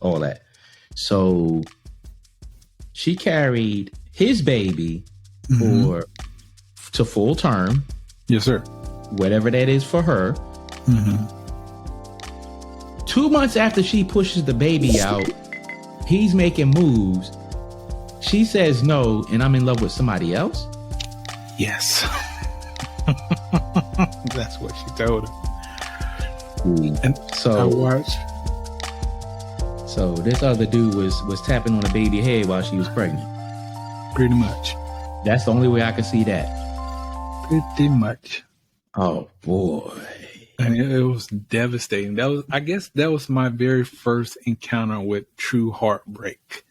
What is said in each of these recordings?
all that. So she carried his baby to full term. Yes, sir. Whatever that is for her. 2 months after she pushes the baby out, he's making moves. She says no, and I'm in love with somebody else. Yes. That's what she told him. And so I watched. So this other dude was tapping on the baby head while she was pregnant. Pretty much. That's the only way I could see that. Pretty much. Oh boy. And it was devastating. I guess that was my very first encounter with true heartbreak.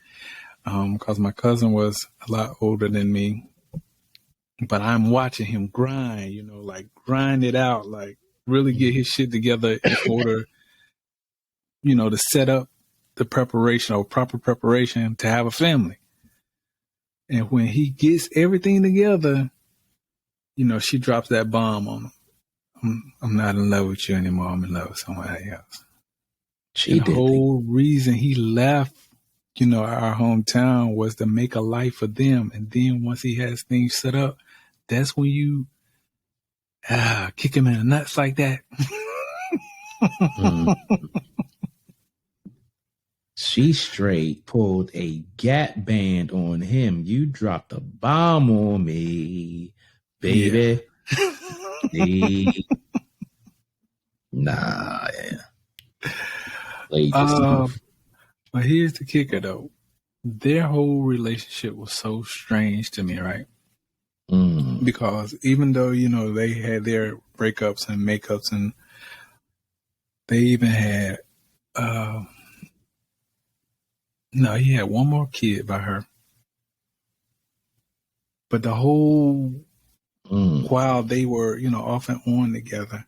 Because my cousin was a lot older than me. But I'm watching him grind, like grind it out, like really get his shit together in order, to set up the preparation or proper preparation to have a family. And when he gets everything together, she drops that bomb on him. I'm not in love with you anymore. I'm in love with somebody else. The whole reason he left, our hometown was to make a life for them. And then once he has things set up, that's when you kick him in the nuts like that. She straight pulled a Gap band on him. You dropped a bomb on me, baby. Yeah. Nah, yeah. But here's the kicker, though. Their whole relationship was so strange to me, right? Because even though, they had their breakups and makeups, and they even had, he had one more kid by her. But the whole, while they were, off and on together,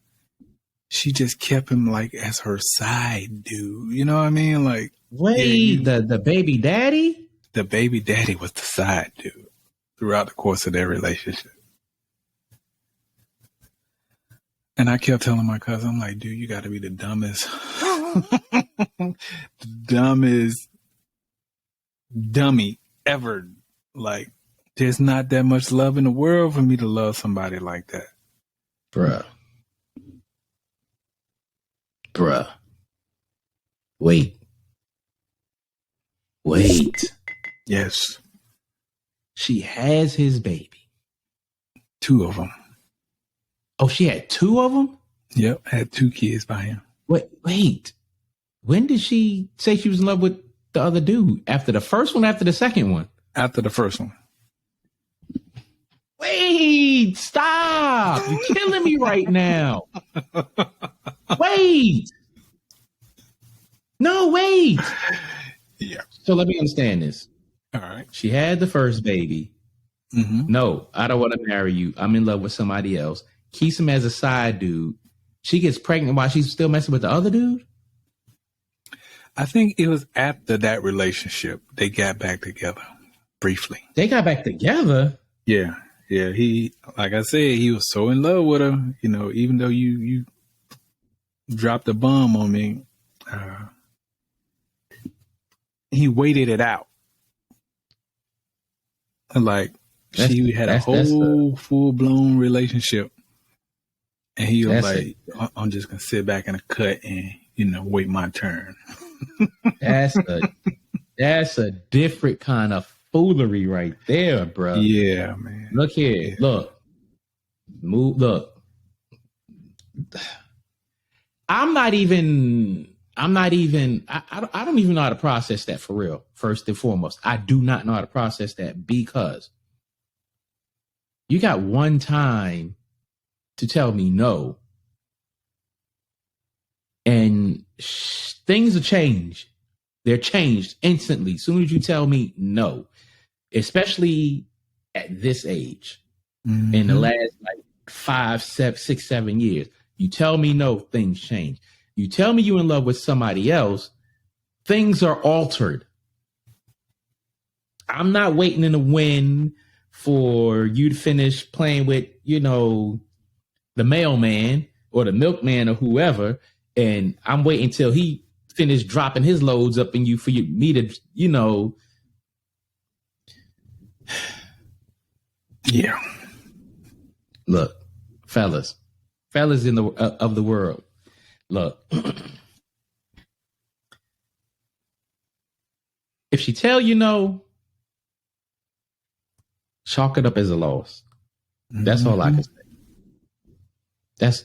she just kept him like as her side dude. You know what I mean? Like, wait, the baby daddy? The baby daddy was the side dude throughout the course of their relationship. And I kept telling my cousin, I'm like, dude, you got to be the dumbest, dummy ever. Like, there's not that much love in the world for me to love somebody like that. Bruh. Wait. Yes. She has his baby. 2 of them. Oh, she had 2 of them? Yep, had 2 kids by him. Wait. When did she say she was in love with the other dude? After the first one, after the second one? After the first one. Wait, stop. You're killing me right now. Wait. No, wait. Yeah. So let me understand this. All right. She had the first baby. No, I don't want to marry you. I'm in love with somebody else. Keeps him as a side dude. She gets pregnant while she's still messing with the other dude? I think it was after that relationship they got back together briefly. They got back together? Yeah. Yeah. He, like I said, he was so in love with her, even though you dropped a bomb on me, he waited it out. Like, she had a whole full-blown relationship. And he was like, I'm just going to sit back in a cut and, wait my turn. That's a different kind of foolery right there, bro. Yeah, man. Look here. Yeah. Look. I don't even know how to process that for real. First and foremost, I do not know how to process that because you got one time to tell me no, and things have changed. They're changed instantly. As soon as you tell me no, especially at this age, in the last 5, 6, 7 years, you tell me no, things change. You tell me you're in love with somebody else, things are altered. I'm not waiting in the wind for you to finish playing with, the mailman or the milkman or whoever, and I'm waiting till he finish dropping his loads up in you for me to, Yeah. Look, fellas in the of the world. Look, if she tell you no, chalk it up as a loss. That's all I can say.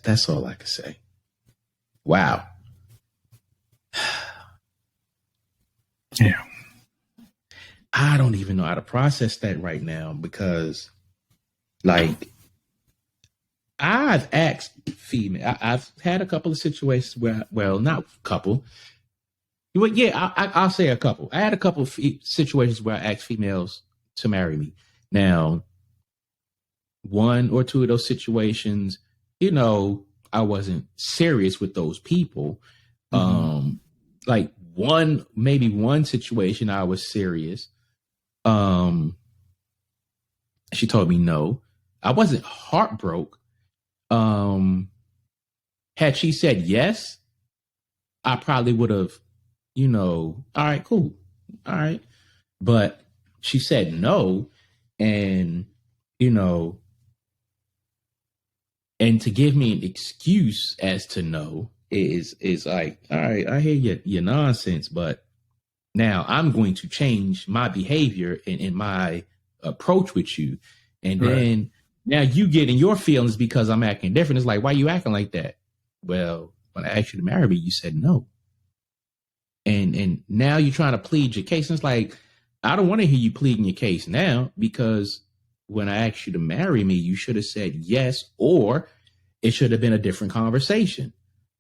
That's all I can say. Wow. Yeah. I don't even know how to process that right now because, like, I've asked female. I've had a couple of situations where, well, not a couple. Well, yeah, I'll say a couple. I had a couple of situations where I asked females to marry me. Now, one or two of those situations, I wasn't serious with those people. Like maybe one situation I was serious. She told me no. I wasn't heartbroken. Had she said yes, I probably would have, all right, cool. All right. But she said no. And, and to give me an excuse as to no is like, all right, I hear your nonsense, but now I'm going to change my behavior and my approach with you. And then now you get in your feelings because I'm acting different. It's like, why are you acting like that? Well, when I asked you to marry me, you said no. And now you're trying to plead your case. And it's like, I don't want to hear you pleading your case now, because when I asked you to marry me, you should have said yes, or it should have been a different conversation,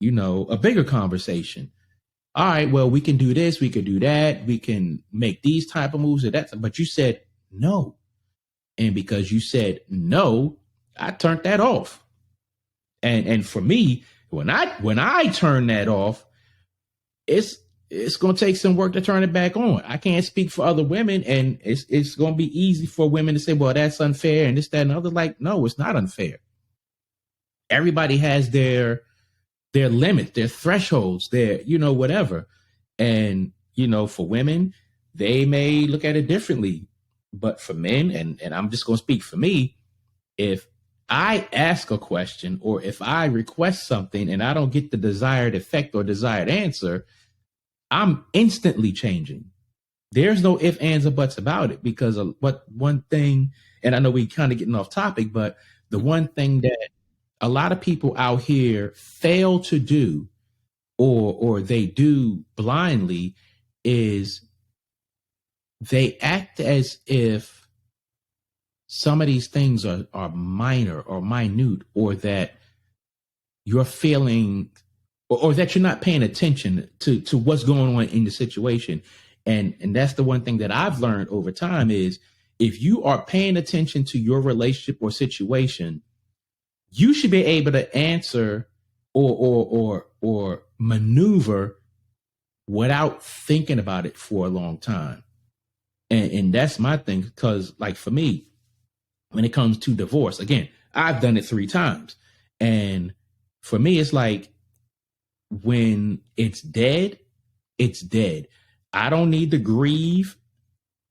a bigger conversation. All right, well, we can do this, we could do that, we can make these type of moves or that, but you said no. And because you said no, I turned that off. And for me, when I turn that off, it's going to take some work to turn it back on. I can't speak for other women, and it's going to be easy for women to say, well, that's unfair and this, that, and other. Like, no, it's not unfair. Everybody has their limits, their thresholds, their, whatever. And, for women, they may look at it differently. But for men, and I'm just going to speak for me, if I ask a question or if I request something and I don't get the desired effect or desired answer, I'm instantly changing. There's no ifs, ands, or buts about it, because one thing, and I know we kind of getting off topic, but the one thing that a lot of people out here fail to do, or they do blindly, is they act as if some of these things are minor or minute, or that you're feeling, or that you're not paying attention to what's going on in the situation. And that's the one thing that I've learned over time is, if you are paying attention to your relationship or situation, you should be able to answer or maneuver without thinking about it for a long time. And that's my thing, because, like, for me, when it comes to divorce, again, I've done it 3 times. And for me, it's like, when it's dead, it's dead. I don't need to grieve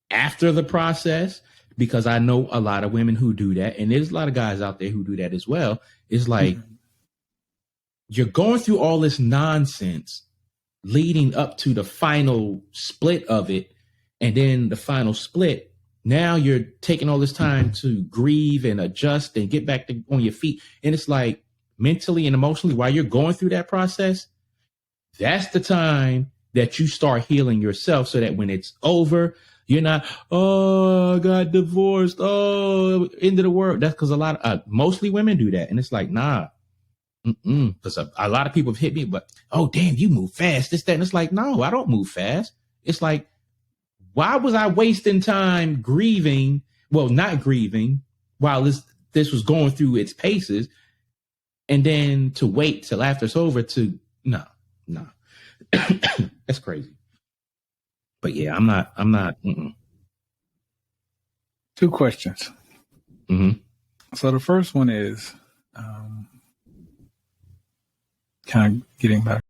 after the process, because I know a lot of women who do that. And there's a lot of guys out there who do that as well. It's like, you're going through all this nonsense leading up to the final split of it. And then the final split, now you're taking all this time to grieve and adjust and get back on your feet. And it's like, mentally and emotionally, while you're going through that process, that's the time that you start healing yourself, so that when it's over, you're not, oh, I got divorced, oh, end of the world. That's because a lot of, mostly women do that. And it's like, nah, because a lot of people have hit me, but, oh, damn, you move fast, this, that. And it's like, no, I don't move fast. It's like, why was I wasting time grieving? Well, not grieving while this was going through its paces, and then to wait till after it's over to, no. That's crazy. But yeah, I'm not. 2 questions. So the first one is kind of getting back